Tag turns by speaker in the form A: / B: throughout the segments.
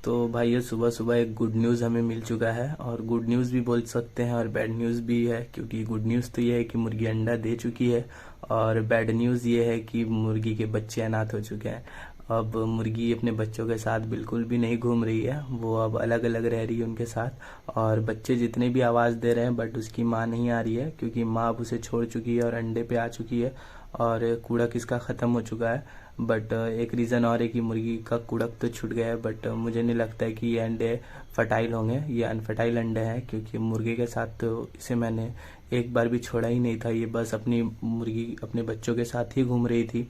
A: तो भाई ये सुबह सुबह एक गुड न्यूज़ हमें मिल चुका है, और गुड न्यूज़ भी बोल सकते हैं और बैड न्यूज़ भी है। क्योंकि गुड न्यूज़ तो ये है कि मुर्गी अंडा दे चुकी है, और बैड न्यूज़ ये है कि मुर्गी के बच्चे अनाथ हो चुके हैं। अब मुर्गी अपने बच्चों के साथ बिल्कुल भी नहीं घूम रही है, वो अब अलग अलग रह रही है उनके साथ। और बच्चे जितने भी आवाज़ दे रहे हैं बट उसकी माँ नहीं आ रही है, क्योंकि माँ अब उसे छोड़ चुकी है और अंडे पे आ चुकी है, और कूड़क इसका ख़त्म हो चुका है। बट एक रीज़न और है कि मुर्गी का कुड़क तो छूट गया है, बट मुझे नहीं लगता है कि ये अंडे फर्टाइल होंगे। ये अनफर्टाइल अंडे हैं, क्योंकि मुर्गे के साथ तो इसे मैंने एक बार भी छोड़ा ही नहीं था। ये बस अपनी मुर्गी अपने बच्चों के साथ ही घूम रही थी।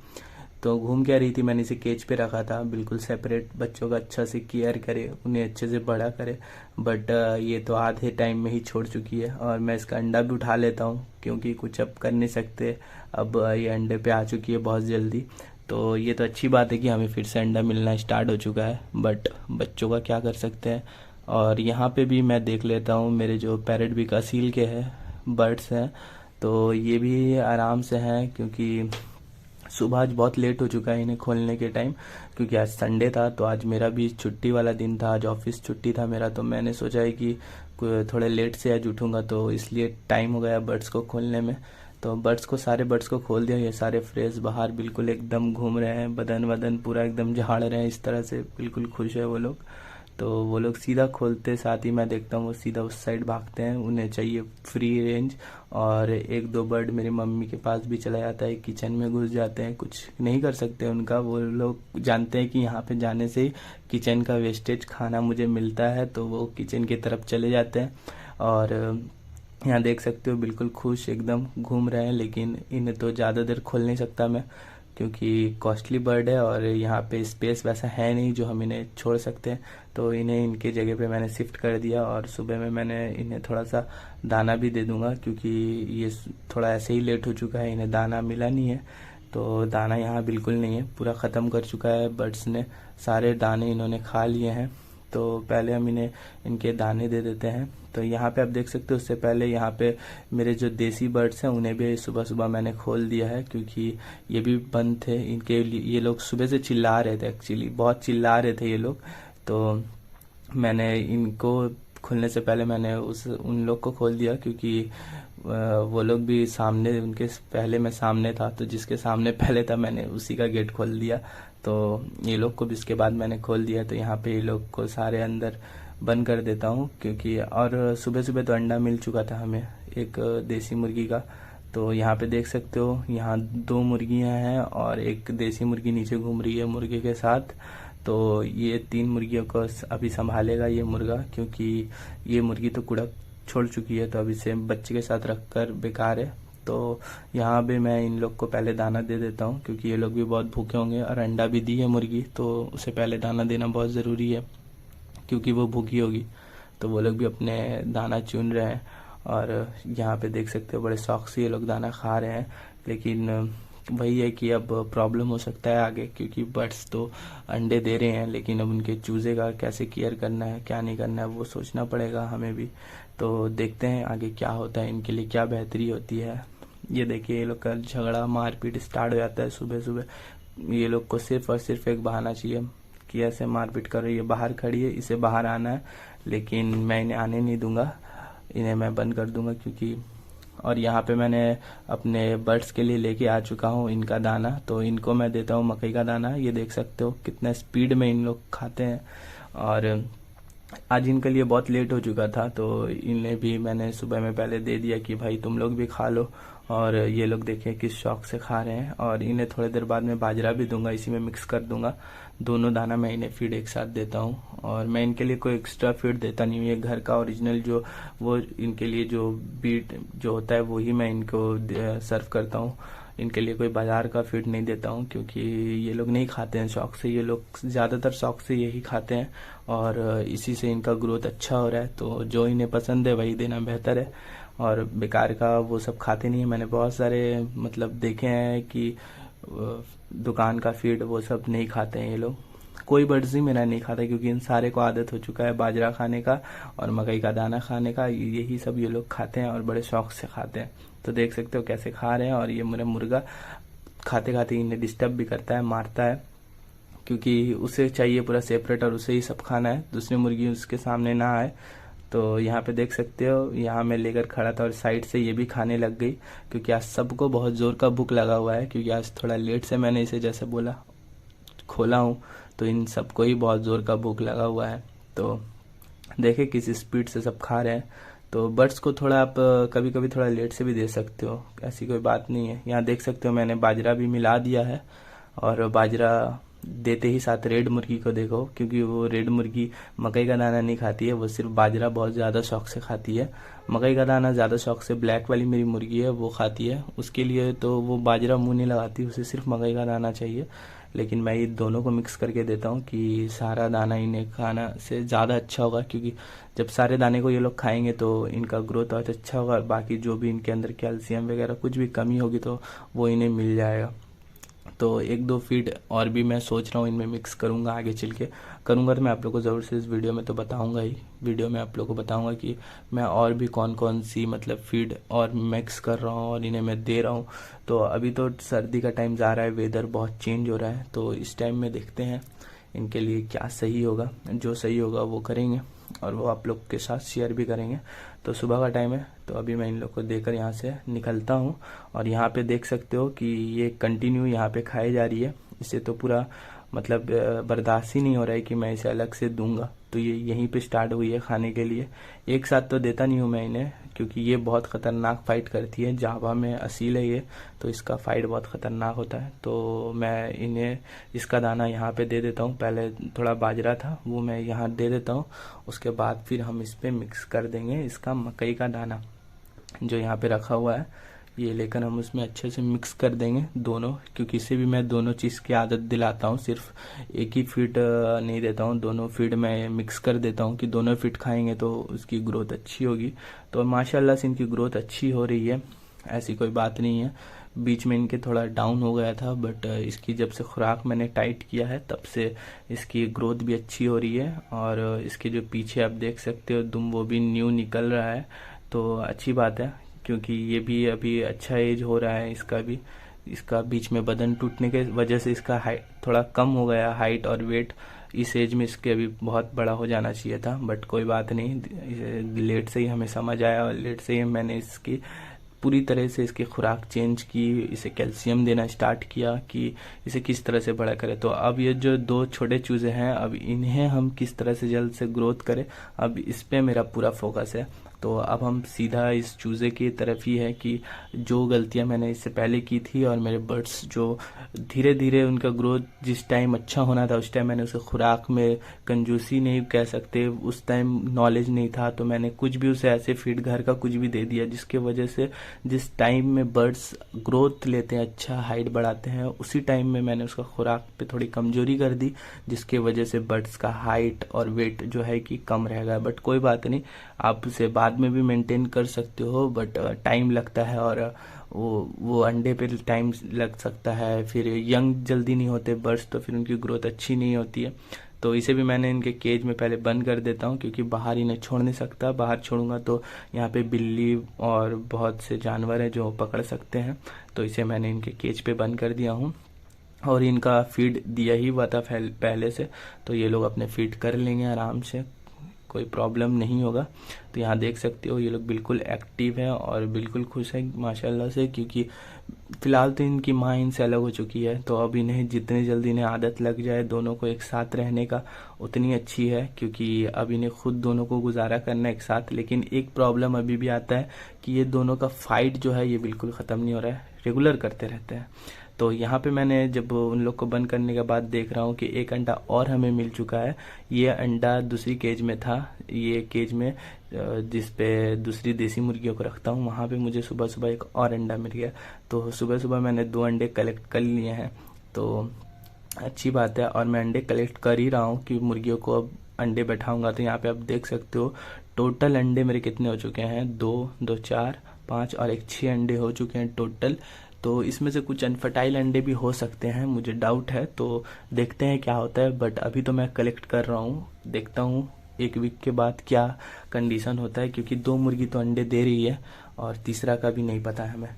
A: तो घूम क्या रही थी, मैंने इसे केज पे रखा था बिल्कुल सेपरेट, बच्चों का अच्छा से केयर करे, उन्हें अच्छे से बड़ा करे। बट ये तो आधे टाइम में ही छोड़ चुकी है, और मैं इसका अंडा भी उठा लेता हूँ क्योंकि कुछ अब कर नहीं सकते। अब ये अंडे पे आ चुकी है बहुत जल्दी। तो ये तो अच्छी बात है कि हमें फिर से अंडा मिलना स्टार्ट हो चुका है, बट बच्चों का क्या कर सकते हैं। और यहाँ पे भी मैं देख लेता हूँ, मेरे जो पैरेट भी असील के हैं बर्ड्स हैं, तो ये भी आराम से हैं। क्योंकि सुबह आज बहुत लेट हो चुका है इन्हें खोलने के टाइम, क्योंकि आज संडे था, तो आज मेरा भी छुट्टी वाला दिन था, आज ऑफिस छुट्टी था मेरा। तो मैंने सोचा है कि थोड़े लेट से आज उठूँगा, तो इसलिए टाइम हो गया बर्ड्स को खोलने में। तो बर्ड्स को, सारे बर्ड्स को खोल दिया। ये सारे फ्रेश बाहर बिल्कुल एकदम घूम रहे हैं, बदन वदन पूरा एकदम झाड़ रहे हैं, इस तरह से बिल्कुल खुश है वो लोग। तो वो लोग सीधा खोलते साथ ही मैं देखता हूँ वो सीधा उस साइड भागते हैं, उन्हें चाहिए फ्री रेंज। और एक दो बर्ड मेरी मम्मी के पास भी चला जाता है, किचन में घुस जाते हैं, कुछ नहीं कर सकते उनका। वो लोग जानते हैं कि यहाँ पे जाने से किचन का वेस्टेज खाना मुझे मिलता है, तो वो किचन की तरफ चले जाते हैं। और यहाँ देख सकते हो बिल्कुल खुश एकदम घूम रहे हैं। लेकिन इन्हें तो ज़्यादा देर खोल नहीं सकता मैं, क्योंकि कॉस्टली बर्ड है और यहाँ पे स्पेस वैसा है नहीं जो हम इन्हें छोड़ सकते हैं। तो इन्हें इनके जगह पे मैंने शिफ्ट कर दिया, और सुबह में मैंने इन्हें थोड़ा सा दाना भी दे दूंगा, क्योंकि ये थोड़ा ऐसे ही लेट हो चुका है, इन्हें दाना मिला नहीं है। तो दाना यहाँ बिल्कुल नहीं है, पूरा ख़त्म कर चुका है बर्ड्स ने, सारे दाने इन्होंने खा लिए हैं। तो पहले हम इन्हें इनके दाने दे देते हैं। तो यहाँ पे आप देख सकते हो, उससे पहले यहाँ पे मेरे जो देसी बर्ड्स हैं उन्हें भी सुबह सुबह मैंने खोल दिया है, क्योंकि ये भी बंद थे इनके लिए। ये लोग सुबह से चिल्ला रहे थे, एक्चुअली बहुत चिल्ला रहे थे ये लोग। तो मैंने इनको खुलने से पहले मैंने उन लोग को खोल दिया, क्योंकि वो लोग भी सामने, उनके पहले मैं सामने था, तो जिसके सामने पहले था मैंने उसी का गेट खोल दिया। तो ये लोग को भी इसके बाद मैंने खोल दिया। तो यहाँ पे ये लोग को सारे अंदर बंद कर देता हूँ, क्योंकि और सुबह सुबह तो अंडा मिल चुका था हमें एक देसी मुर्गी का। तो यहाँ पे देख सकते हो, यहाँ दो मुर्गियाँ हैं और एक देसी मुर्गी नीचे घूम रही है मुर्गे के साथ। तो ये तीन मुर्गियों को अभी संभालेगा ये मुर्गा, क्योंकि ये मुर्गी तो कुड़क छोड़ चुकी है, तो अभी से बच्चे के साथ रखकर बेकार है। तो यहाँ पे मैं इन लोग को पहले दाना दे देता हूँ, क्योंकि ये लोग भी बहुत भूखे होंगे, और अंडा भी दी है मुर्गी, तो उसे पहले दाना देना बहुत ज़रूरी है, क्योंकि वो भूखी होगी। तो वो लोग भी अपने दाना चुन रहे हैं, और यहाँ पे देख सकते हो बड़े शौक से ये लोग दाना खा रहे हैं। लेकिन वही है कि अब प्रॉब्लम हो सकता है आगे, क्योंकि बर्ड्स तो अंडे दे रहे हैं, लेकिन अब उनके चूजे का कैसे केयर करना है, क्या नहीं करना है, वो सोचना पड़ेगा हमें भी। तो देखते हैं आगे क्या होता है, इनके लिए क्या बेहतरी होती है। ये देखिए, ये लोग का झगड़ा मारपीट स्टार्ट हो जाता है सुबह सुबह। ये लोग को सिर्फ और सिर्फ एक बहाना चाहिए कि ऐसे मारपीट कर रही है, बाहर खड़ी है, इसे बाहर आना है, लेकिन मैं इन्हें आने नहीं दूंगा, इन्हें मैं बंद कर दूंगा। क्योंकि और यहाँ पे मैंने अपने बर्ड्स के लिए लेके आ चुका हूँ इनका दाना। तो इनको मैं देता हूँ मकई का दाना। ये देख सकते हो कितना स्पीड में इन लोग खाते हैं, और आज इनके लिए बहुत लेट हो चुका था, तो इन्हें भी मैंने सुबह में पहले दे दिया कि भाई तुम लोग भी खा लो। और ये लोग देखें किस शौक से खा रहे हैं। और इन्हें थोड़ी देर बाद में बाजरा भी दूंगा, इसी में मिक्स कर दूंगा। दोनों दाना मैं इन्हें फीड एक साथ देता हूँ, और मैं इनके लिए कोई एक्स्ट्रा फीड देता नहीं हूँ। ये घर का ओरिजिनल जो वो इनके लिए जो बीट जो होता है वही मैं इनको सर्व करता हूँ। इनके लिए कोई बाजार का फीड नहीं देता हूँ, क्योंकि ये लोग नहीं खाते हैं शौक से। ये लोग ज़्यादातर शौक से यही खाते हैं, और इसी से इनका ग्रोथ अच्छा हो रहा है। तो जो इन्हें पसंद है वही देना बेहतर है, और बेकार का वो सब खाते नहीं है। मैंने बहुत सारे मतलब देखे हैं कि दुकान का फीड वो सब नहीं खाते हैं ये लोग। कोई बर्ड्स ही मेरा नहीं खाता, क्योंकि इन सारे को आदत हो चुका है बाजरा खाने का और मकई का दाना खाने का। यही सब ये लोग खाते हैं और बड़े शौक से खाते हैं। तो देख सकते हो कैसे खा रहे हैं। और ये मेरा मुर्गा खाते खाते इन्हें डिस्टर्ब भी करता है, मारता है, क्योंकि उसे चाहिए पूरा सेपरेट और उसे ही सब खाना है, दूसरी मुर्गी उसके सामने ना आए। तो यहाँ पे देख सकते हो, यहाँ मैं लेकर खड़ा था और साइड से ये भी खाने लग गई, क्योंकि आज सबको बहुत ज़ोर का भूख लगा हुआ है, क्योंकि आज थोड़ा लेट से मैंने इसे जैसे बोला खोला हूँ, तो इन सबको ही बहुत ज़ोर का भूख लगा हुआ है। तो देखे किस स्पीड से सब खा रहे हैं। तो बर्ड्स को थोड़ा आप कभी कभी थोड़ा लेट से भी दे सकते हो, ऐसी कोई बात नहीं है। यहाँ देख सकते हो मैंने बाजरा भी मिला दिया है, और बाजरा देते ही साथ रेड मुर्गी को देखो, क्योंकि वो रेड मुर्गी मकई का दाना नहीं खाती है, वो सिर्फ बाजरा बहुत ज़्यादा शौक से खाती है। मकई का दाना ज़्यादा शौक से ब्लैक वाली मेरी मुर्गी है वो खाती है, उसके लिए तो वो बाजरा मुंह नहीं लगाती, उसे सिर्फ मकई का दाना चाहिए। लेकिन मैं ये दोनों को मिक्स करके देता हूँ कि सारा दाना इन्हें खाना से ज़्यादा अच्छा होगा, क्योंकि जब सारे दाने को ये लोग खाएंगे तो इनका ग्रोथ बहुत अच्छा होगा, और बाकी जो भी इनके अंदर कैल्शियम वगैरह कुछ भी कमी होगी तो वो इन्हें मिल जाएगा। तो एक दो फीड और भी मैं सोच रहा हूँ इनमें मिक्स करूँगा, आगे चल के करूँगा तो मैं आप लोग को ज़रूर से इस वीडियो में तो बताऊँगा ही। वीडियो में आप लोग को बताऊँगा कि मैं और भी कौन कौन सी मतलब फीड और मिक्स कर रहा हूँ और इन्हें मैं दे रहा हूँ। तो अभी तो सर्दी का टाइम जा रहा है, वेदर बहुत चेंज हो रहा है, तो इस टाइम में देखते हैं इनके लिए क्या सही होगा। जो सही होगा वो करेंगे और वो आप लोग के साथ शेयर भी करेंगे। तो सुबह का टाइम है, तो अभी मैं इन लोग को देकर यहाँ से निकलता हूँ। और यहाँ पे देख सकते हो कि ये कंटिन्यू यहाँ पे खाई जा रही है, इसे तो पूरा मतलब बर्दाश्त ही नहीं हो रहा है कि मैं इसे अलग से दूंगा। तो ये यहीं पे स्टार्ट हुई है खाने के लिए। एक साथ तो देता नहीं हूँ मैं इन्हें, क्योंकि ये बहुत ख़तरनाक फाइट करती है, जावा में असील है ये, तो इसका फाइट बहुत ख़तरनाक होता है। तो मैं इन्हें इसका दाना यहाँ पे दे देता हूँ, पहले थोड़ा बाजरा था वो मैं यहाँ दे देता हूँ, उसके बाद फिर हम इस पर मिक्स कर देंगे इसका मकई का दाना जो यहाँ पे रखा हुआ है, ये लेकर हम उसमें अच्छे से मिक्स कर देंगे दोनों, क्योंकि इसे भी मैं दोनों चीज़ की आदत दिलाता हूँ, सिर्फ एक ही फीड नहीं देता हूँ, दोनों फीड मैं मिक्स कर देता हूँ कि दोनों फीड खाएंगे तो उसकी ग्रोथ अच्छी होगी। तो माशाल्लाह से इनकी ग्रोथ अच्छी हो रही है, ऐसी कोई बात नहीं है। बीच में इनके थोड़ा डाउन हो गया था, बट इसकी जब से खुराक मैंने टाइट किया है तब से इसकी ग्रोथ भी अच्छी हो रही है। और इसके जो पीछे आप देख सकते हो दुम, वो भी न्यू निकल रहा है, तो अच्छी बात है, क्योंकि ये भी अभी अच्छा एज हो रहा है इसका भी। इसका बीच में बदन टूटने के वजह से इसका हाइट थोड़ा कम हो गया, हाइट और वेट। इस एज में इसके अभी बहुत बड़ा हो जाना चाहिए था, बट कोई बात नहीं, लेट से ही हमें समझ आया और लेट से ही मैंने इसकी पूरी तरह से इसकी खुराक चेंज की, इसे कैल्शियम देना स्टार्ट किया कि इसे किस तरह से बड़ा करें। तो अब ये जो दो छोटे चूजे हैं, अब इन्हें हम किस तरह से जल्द से ग्रोथ करें, अब इस पे मेरा पूरा फोकस है। तो अब हम सीधा इस चूजे की तरफ ही है कि जो गलतियां मैंने इससे पहले की थी और मेरे बर्ड्स जो धीरे धीरे उनका ग्रोथ जिस टाइम अच्छा होना था उस टाइम मैंने उसे खुराक में कंजूसी नहीं कह सकते, उस टाइम नॉलेज नहीं था, तो मैंने कुछ भी उसे ऐसे फीड घर का कुछ भी दे दिया, जिसके वजह से जिस टाइम में बर्ड्स ग्रोथ लेते हैं, अच्छा हाइट बढ़ाते हैं, उसी टाइम में मैंने उसका खुराक पे थोड़ी कमजोरी कर दी, जिसके वजह से बर्ड्स का हाइट और वेट जो है कि कम रह गया। बट कोई बात नहीं, आप उसे बाद में भी मेंटेन कर सकते हो, बट टाइम लगता है और वो अंडे पे टाइम लग सकता है, फिर यंग जल्दी नहीं होते बर्ड्स, तो फिर उनकी ग्रोथ अच्छी नहीं होती है। तो इसे भी मैंने इनके केज में पहले बंद कर देता हूँ, क्योंकि बाहर इन्हें छोड़ नहीं सकता, बाहर छोड़ूंगा तो यहाँ पे बिल्ली और बहुत से जानवर हैं जो पकड़ सकते हैं। तो इसे मैंने इनके केज पे बंद कर दिया हूँ, और इनका फीड दिया ही हुआ था पहले से, तो ये लोग अपने फीड कर लेंगे आराम से, कोई प्रॉब्लम नहीं होगा। तो यहाँ देख सकते हो ये लोग बिल्कुल एक्टिव है और बिल्कुल खुश है माशाल्लाह से, क्योंकि फिलहाल तो इनकी माँ इनसे अलग हो चुकी है, तो अब इन्हें जितनी जल्दी इन्हें आदत लग जाए दोनों को एक साथ रहने का उतनी अच्छी है, क्योंकि अब इन्हें खुद दोनों को गुजारा करना एक साथ। लेकिन एक प्रॉब्लम अभी भी आता है कि ये दोनों का फाइट जो है ये बिल्कुल ख़त्म नहीं हो रहा है, रेगुलर करते रहते हैं। तो यहाँ पे मैंने जब उन लोग को बंद करने के बाद देख रहा हूँ कि एक अंडा और हमें मिल चुका है। ये अंडा दूसरी केज में था, ये केज में जिस पे दूसरी देसी मुर्गियों को रखता हूँ, वहाँ पे मुझे सुबह सुबह एक और अंडा मिल गया। तो सुबह सुबह मैंने 2 अंडे कलेक्ट कर लिए हैं, तो अच्छी बात है। और मैं अंडे कलेक्ट कर ही रहा हूँ कि मुर्गियों को अब अंडे बैठाऊंगा। तो यहाँ पे आप देख सकते हो टोटल अंडे मेरे कितने हो चुके हैं, 2, 2, 4, 5 और 1, 6 अंडे हो चुके हैं टोटल। तो इसमें से कुछ अनफर्टाइल अंडे भी हो सकते हैं, मुझे डाउट है, तो देखते हैं क्या होता है। बट अभी तो मैं कलेक्ट कर रहा हूँ, देखता हूँ 1 वीक के बाद क्या कंडीशन होता है, क्योंकि 2 मुर्गी तो अंडे दे रही है और तीसरा का भी नहीं पता है हमें।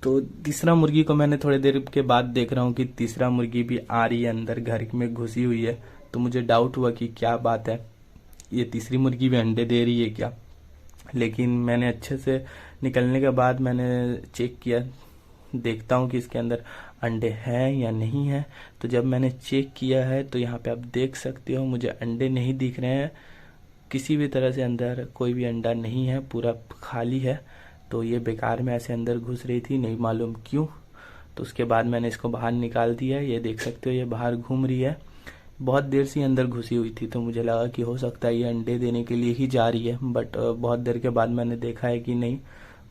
A: तो तीसरा मुर्गी को मैंने थोड़ी देर के बाद देख रहा हूँ कि तीसरा मुर्गी भी आ रही है, अंदर घर में घुसी हुई है। तो मुझे डाउट हुआ कि क्या बात है, ये तीसरी मुर्गी भी अंडे दे रही है क्या। लेकिन मैंने अच्छे से निकलने के बाद मैंने चेक किया, देखता हूँ कि इसके अंदर अंडे हैं या नहीं है। तो जब मैंने चेक किया है तो यहाँ पे आप देख सकते हो मुझे अंडे नहीं दिख रहे हैं, किसी भी तरह से अंदर कोई भी अंडा नहीं है, पूरा खाली है। तो ये बेकार में ऐसे अंदर घुस रही थी, नहीं मालूम क्यों। तो उसके बाद मैंने इसको बाहर निकाल दिया, ये देख सकते हो ये बाहर घूम रही है। बहुत देर से अंदर घुसी हुई थी तो मुझे लगा कि हो सकता है ये अंडे देने के लिए ही जा रही है, बट बहुत देर के बाद मैंने देखा है कि नहीं,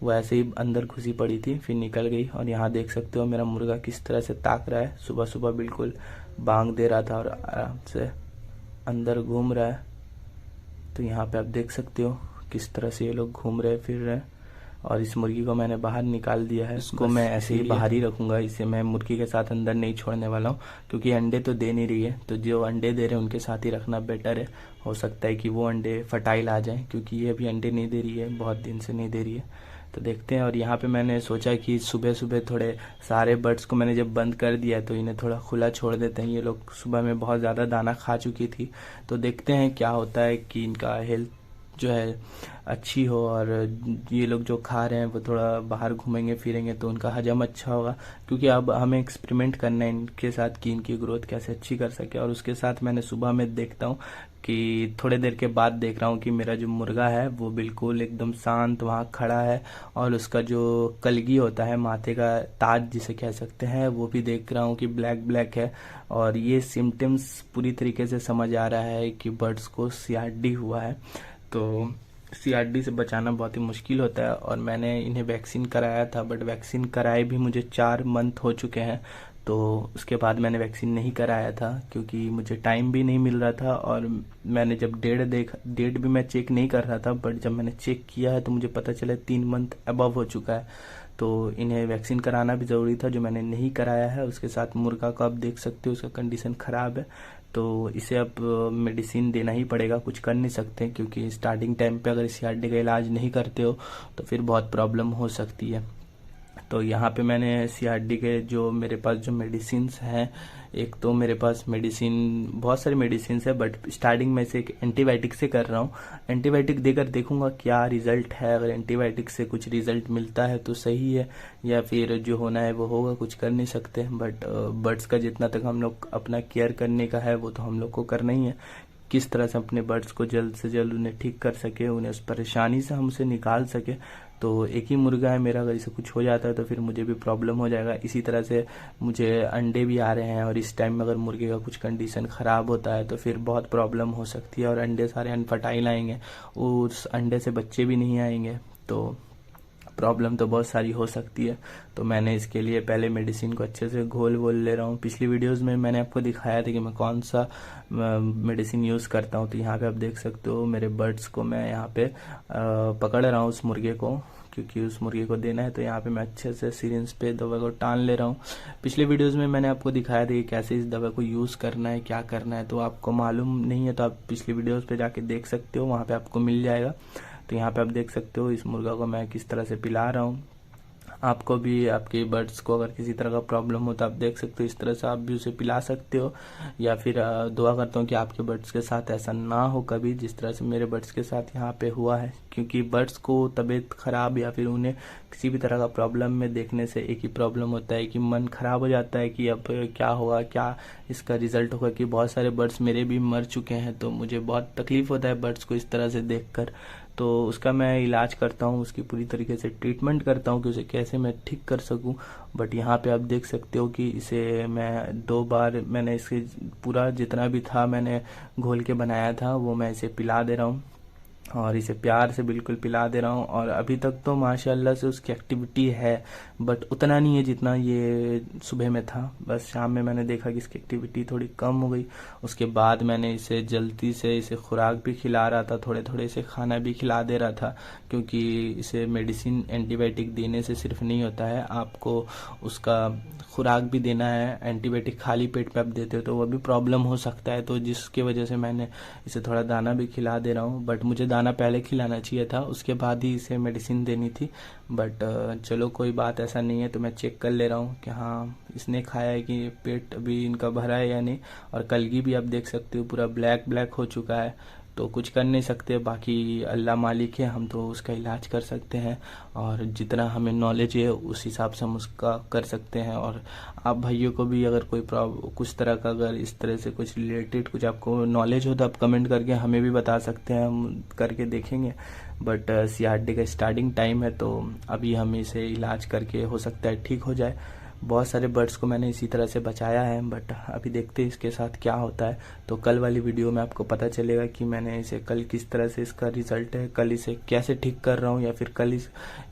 A: वो ऐसे ही अंदर घुसी पड़ी थी, फिर निकल गई। और यहाँ देख सकते हो मेरा मुर्गा किस तरह से ताक रहा है, सुबह सुबह बिल्कुल बांग दे रहा था और आराम से अंदर घूम रहा है। तो यहाँ पे आप देख सकते हो किस तरह से ये लोग घूम रहे फिर रहे। और इस मुर्गी को मैंने बाहर निकाल दिया है, इसको मैं ऐसे ही बाहर ही रखूंगा, इसे मैं मुर्गी के साथ अंदर नहीं छोड़ने वाला हूँ, क्योंकि अंडे तो दे नहीं रही है। तो जो अंडे दे रहे हैं उनके साथ ही रखना बेटर है। हो सकता है कि वो अंडे फर्टाइल आ जाएं, क्योंकि ये अभी अंडे नहीं दे रही है, बहुत दिन से नहीं दे रही है। तो देखते हैं। और यहाँ पे मैंने सोचा कि सुबह सुबह थोड़े सारे बर्ड्स को मैंने जब बंद कर दिया तो इन्हें थोड़ा खुला छोड़ देते हैं। ये लोग सुबह में बहुत ज़्यादा दाना खा चुकी थी, तो देखते हैं क्या होता है कि इनका हेल्थ जो है अच्छी हो, और ये लोग जो खा रहे हैं वो थोड़ा बाहर घूमेंगे फिरेंगे तो उनका हजम अच्छा होगा। क्योंकि अब हमें एक्सपेरिमेंट करना है इनके साथ कि इनकी ग्रोथ कैसे अच्छी कर सके। और उसके साथ मैंने सुबह में देखता हूँ कि थोड़े देर के बाद देख रहा हूँ कि मेरा जो मुर्गा है वो बिल्कुल एकदम शांत वहाँ खड़ा है, और उसका जो कलगी होता है, माथे का ताज जिसे कह सकते हैं, वो भी देख रहा हूँ कि ब्लैक ब्लैक है। और ये सिम्टम्स पूरी तरीके से समझ आ रहा है कि बर्ड्स को CRD हुआ है। तो CRD से बचाना बहुत ही मुश्किल होता है। और मैंने इन्हें वैक्सीन कराया था, बट वैक्सीन कराए भी मुझे 4 मंथ हो चुके हैं। तो उसके बाद मैंने वैक्सीन नहीं कराया था, क्योंकि मुझे टाइम भी नहीं मिल रहा था। और मैंने जब डेट भी मैं चेक नहीं कर रहा था, बट जब मैंने चेक किया है तो मुझे पता चला 3 मंथ अबव हो चुका है। तो इन्हें वैक्सीन कराना भी ज़रूरी था, जो मैंने नहीं कराया है। उसके साथ मुर्गा को आप देख सकते हो, उसका कंडीशन ख़राब है, तो इसे अब मेडिसिन देना ही पड़ेगा, कुछ कर नहीं सकते। क्योंकि स्टार्टिंग टाइम पे अगर CRD का इलाज नहीं करते हो तो फिर बहुत प्रॉब्लम हो सकती है। तो यहाँ पे मैंने CRD के जो मेरे पास जो मेडिसिन्स हैं, एक तो मेरे पास मेडिसिन बहुत सारी मेडिसिन है, बट स्टार्टिंग में से एक एंटीबायोटिक से कर रहा हूँ। एंटीबायोटिक देकर देखूंगा क्या रिजल्ट है। अगर एंटीबायोटिक से कुछ रिजल्ट मिलता है तो सही है, या फिर जो होना है वो होगा, कुछ कर नहीं सकते। बट बर्ड्स का जितना तक हम लोग अपना केयर करने का है वो तो हम लोग को करना ही है। किस तरह से अपने बर्ड्स को जल्द से जल्द उन्हें ठीक कर सके, उन्हें उस परेशानी से हम उसे निकाल सके। तो एक ही मुर्गा है मेरा, अगर इसे कुछ हो जाता है तो फिर मुझे भी प्रॉब्लम हो जाएगा। इसी तरह से मुझे अंडे भी आ रहे हैं, और इस टाइम में अगर मुर्गे का कुछ कंडीशन ख़राब होता है तो फिर बहुत प्रॉब्लम हो सकती है, और अंडे सारे अनफर्टाइल आएंगे, उस अंडे से बच्चे भी नहीं आएंगे, तो प्रॉब्लम तो बहुत सारी हो सकती है। तो मैंने इसके लिए पहले मेडिसिन को अच्छे से घोल ले रहा हूँ। पिछली वीडियोस में मैंने आपको दिखाया था कि मैं कौन सा मेडिसिन यूज़ करता हूँ। तो यहाँ पे आप देख सकते हो मेरे बर्ड्स को मैं यहाँ पे पकड़ रहा हूँ उस मुर्गे को, क्योंकि उस मुर्गे को देना है। तो यहाँ पे मैं अच्छे से सिरिंज पे दवा को टान ले रहा हूँ। पिछले वीडियोस में मैंने आपको दिखाया था कि कैसे इस दवा को यूज़ करना है, क्या करना है। तो आपको मालूम नहीं है तो आप पिछली वीडियोस पे जाके देख सकते हो, वहाँ पे आपको मिल जाएगा। तो यहाँ पे आप देख सकते हो इस मुर्गा को मैं किस तरह से पिला रहा हूँ। आपको भी, आपके बर्ड्स को अगर किसी तरह का प्रॉब्लम हो तो आप देख सकते हो, इस तरह से आप भी उसे पिला सकते हो। या फिर दुआ करता हूँ कि आपके बर्ड्स के साथ ऐसा ना हो कभी, जिस तरह से मेरे बर्ड्स के साथ यहाँ पे हुआ है। क्योंकि बर्ड्स को तबीयत खराब या फिर उन्हें किसी भी तरह का प्रॉब्लम में देखने से एक ही प्रॉब्लम होता है कि मन खराब हो जाता है कि अब क्या होगा, क्या इसका रिजल्ट होगा। कि बहुत सारे बर्ड्स मेरे भी मर चुके हैं, तो मुझे बहुत तकलीफ होता है बर्ड्स को इस तरह से देखकर। तो उसका मैं इलाज करता हूँ, उसकी पूरी तरीके से ट्रीटमेंट करता हूँ कि उसे कैसे मैं ठीक कर सकूँ। बट यहाँ पे आप देख सकते हो कि इसे मैं 2 बार मैंने इसे पूरा जितना भी था मैंने घोल के बनाया था वो मैं इसे पिला दे रहा हूँ, और इसे प्यार से बिल्कुल पिला दे रहा हूँ। और अभी तक तो माशाल्लाह से उसकी एक्टिविटी है, बट उतना नहीं है जितना ये सुबह में था। बस शाम में मैंने देखा कि इसकी एक्टिविटी थोड़ी कम हो गई। उसके बाद मैंने इसे जल्दी से इसे खुराक भी खिला रहा था, थोड़े थोड़े इसे खाना भी खिला दे रहा था। क्योंकि इसे मेडिसिन एंटीबायोटिक देने से सिर्फ नहीं होता है, आपको उसका खुराक भी देना है। एंटीबायोटिक खाली पेट पे आप देते हो तो वो भी प्रॉब्लम हो सकता है, तो जिसकी वजह से मैंने इसे थोड़ा दाना भी खिला दे रहा हूँ। बट मुझे दाना पहले खिलाना चाहिए था, उसके बाद ही इसे मेडिसिन देनी थी। बट चलो कोई बात, ऐसा नहीं है। तो मैं चेक कर ले रहा हूँ कि हाँ इसने खाया है कि पेट अभी इनका भरा है या नहीं। और कलगी भी आप देख सकते हो पूरा ब्लैक ब्लैक हो चुका है, तो कुछ कर नहीं सकते। बाकी अल्लाह मालिक है, हम तो उसका इलाज कर सकते हैं और जितना हमें नॉलेज है उस हिसाब से हम उसका कर सकते हैं। और आप भाइयों को भी अगर कोई कुछ तरह का, अगर इस तरह से कुछ रिलेटेड कुछ आपको नॉलेज हो तो आप कमेंट करके हमें भी बता सकते हैं, हम करके देखेंगे। बट CRD का स्टार्टिंग टाइम है, तो अभी हम इसे इलाज करके हो सकता है ठीक हो जाए। बहुत सारे बर्ड्स को मैंने इसी तरह से बचाया है, बट अभी देखते हैं इसके साथ क्या होता है। तो कल वाली वीडियो में आपको पता चलेगा कि मैंने इसे कल किस तरह से इसका रिजल्ट है, कल इसे कैसे ठीक कर रहा हूँ, या फिर कल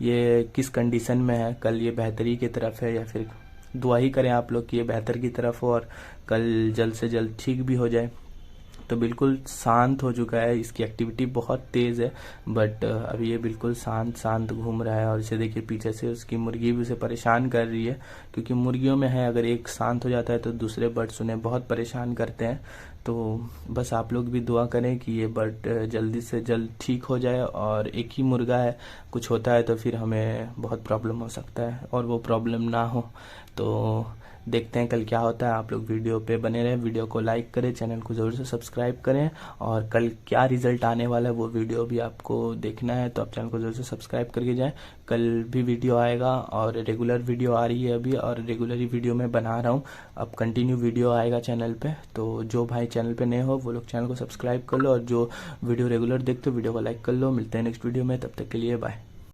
A: ये किस कंडीशन में है, कल ये बेहतरी की तरफ है, या फिर दुआ ही करें आप लोग कि ये बेहतर की तरफ हो और कल जल्द से जल्द ठीक भी हो जाए। तो बिल्कुल शांत हो चुका है, इसकी एक्टिविटी बहुत तेज़ है, बट अभी ये बिल्कुल शांत शांत घूम रहा है। और इसे देखिए पीछे से उसकी मुर्गी भी उसे परेशान कर रही है, क्योंकि मुर्गियों में है अगर एक शांत हो जाता है तो दूसरे बर्ड्स उन्हें बहुत परेशान करते हैं। तो बस आप लोग भी दुआ करें कि ये बर्ड जल्दी से जल्द ठीक हो जाए। और एक ही मुर्गा है, कुछ होता है तो फिर हमें बहुत प्रॉब्लम हो सकता है, और वो प्रॉब्लम ना हो। तो देखते हैं कल क्या होता है। आप लोग वीडियो पे बने रहें, वीडियो को लाइक करें, चैनल को ज़रूर से सब्सक्राइब करें। और कल क्या रिजल्ट आने वाला है वो वीडियो भी आपको देखना है, तो आप चैनल को ज़रूर से सब्सक्राइब करके जाएं। कल भी वीडियो आएगा और रेगुलर वीडियो आ रही है अभी, और रेगुलर ही वीडियो मैं बना रहा हूँ। अब कंटिन्यू वीडियो आएगा चैनल पे, तो जो भाई चैनल पे नए हो वो लोग चैनल को सब्सक्राइब कर लो, और जो वीडियो रेगुलर देखते हो वीडियो को लाइक कर लो। मिलते हैं नेक्स्ट वीडियो में, तब तक के लिए बाय।